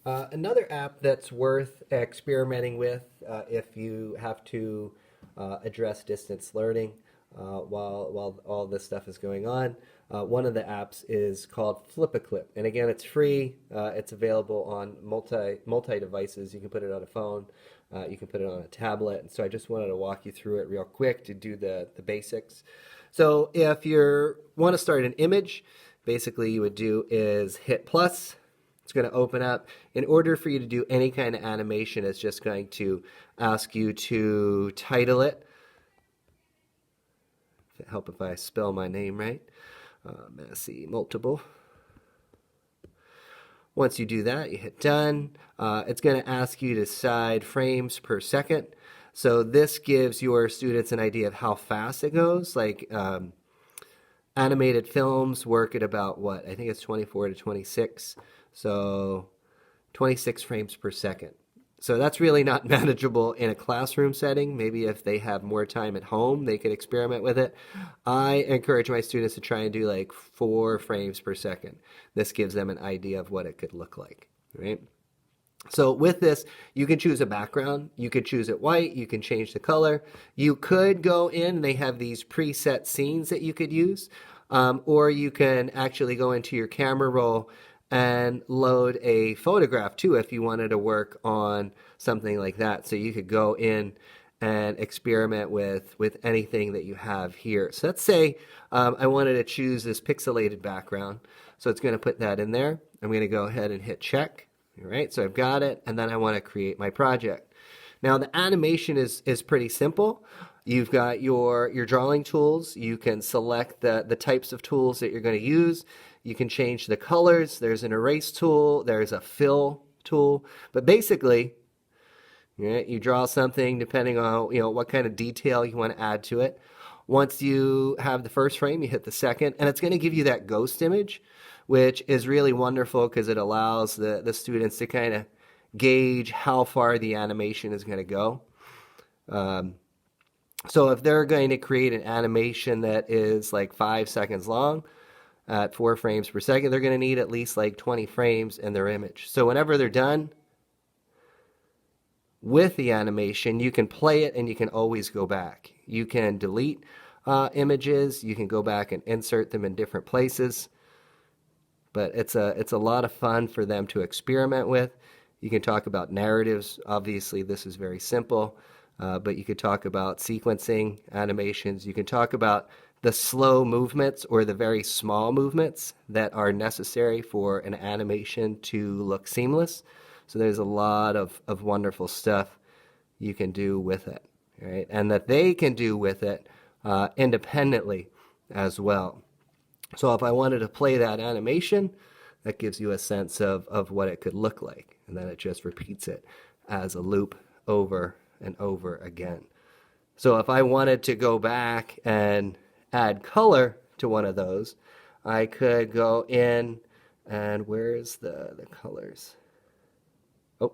Another app that's worth experimenting with if you have to address distance learning while all this stuff is going on. One of the apps is called FlipaClip, and again, it's free. It's available on multi devices. You can put it on a phone, you can put it on a tablet. And so I just wanted to walk you through it real quick to do the basics. So if you want to start an image, basically you would do is hit plus. It's going to open up. In order for you to do any kind of animation, it's just going to ask you to title it. Help if I spell my name right. Massey Multiple. Once you do that, you hit done. It's going to ask you to decide frames per second. So this gives your students an idea of how fast it goes. Like animated films work at about what? I think it's 24 to 26. So 26 frames per second. So that's really not manageable in a classroom setting. Maybe if they have more time at home, they could experiment with it. I encourage my students to try and do like 4 frames per second. This gives them an idea of what it could look like, right? So with this, you can choose a background. You could choose it white. You can change the color. You could go in. They have these preset scenes that you could use. Or you can actually go into your camera roll and load a photograph too if you wanted to work on something like that. So you could go in and experiment with anything that you have here. So let's say I wanted to choose this pixelated background. So it's going to put that in there. I'm going to go ahead and hit check. All right, so I've got it, and then I want to create my project. Now the animation is pretty simple. You've got your drawing tools. You can select the types of tools that you're going to use. You can change the colors. There's an erase tool. There's a fill tool. But basically, you draw something depending on what kind of detail you want to add to it. Once you have the first frame, you hit the second, and it's going to give you that ghost image, which is really wonderful because it allows the students to kind of gauge how far the animation is going to go. So if they're going to create an animation that is like 5 seconds long at 4 frames per second, they're going to need at least like 20 frames in their image. So whenever they're done with the animation, you can play it and you can always go back. You can delete images. You can go back and insert them in different places. But it's a lot of fun for them to experiment with. You can talk about narratives. Obviously, this is very simple. But you could talk about sequencing animations. You can talk about the slow movements or the very small movements that are necessary for an animation to look seamless. So there's a lot of wonderful stuff you can do with it, right? And that they can do with it independently as well. So if I wanted to play that animation, that gives you a sense of what it could look like. And then it just repeats it as a loop over and over again. So if I wanted to go back and add color to one of those, I could go in and where's the colors? Oh,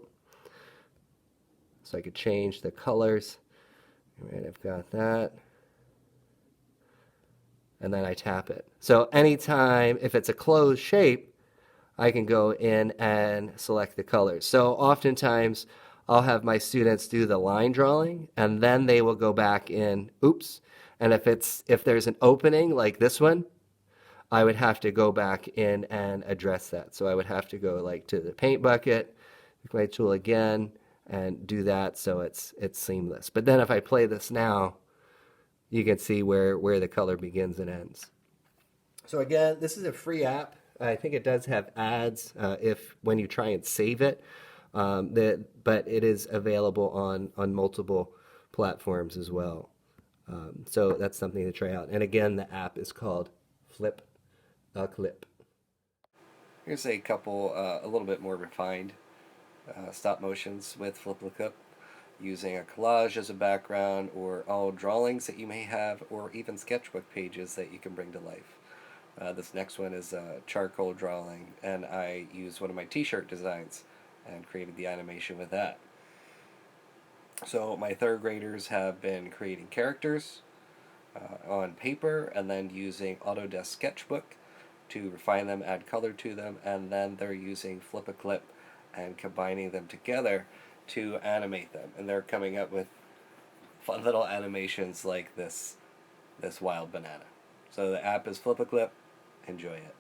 so I could change the colors. All right, I've got that. And then I tap it. So anytime, if it's a closed shape, I can go in and select the colors. So oftentimes, I'll have my students do the line drawing, and then they will go back in, and if there's an opening like this one, I would have to go back in and address that. So I would have to go like to the paint bucket, pick my tool again, and do that so it's seamless. But then if I play this now, you can see where the color begins and ends. So again, this is a free app. I think it does have ads when you try and save it. But it is available on multiple platforms as well. So that's something to try out. And again, the app is called FlipaClip. Here's a couple a little bit more refined stop motions with FlipaClip, using a collage as a background, or all drawings that you may have, or even sketchbook pages that you can bring to life. This next one is a charcoal drawing, and I used one of my t-shirt designs and created the animation with that. So my third graders have been creating characters on paper and then using Autodesk Sketchbook to refine them, add color to them, and then they're using FlipaClip and combining them together to animate them. And they're coming up with fun little animations like this wild banana. So the app is FlipaClip. Enjoy it.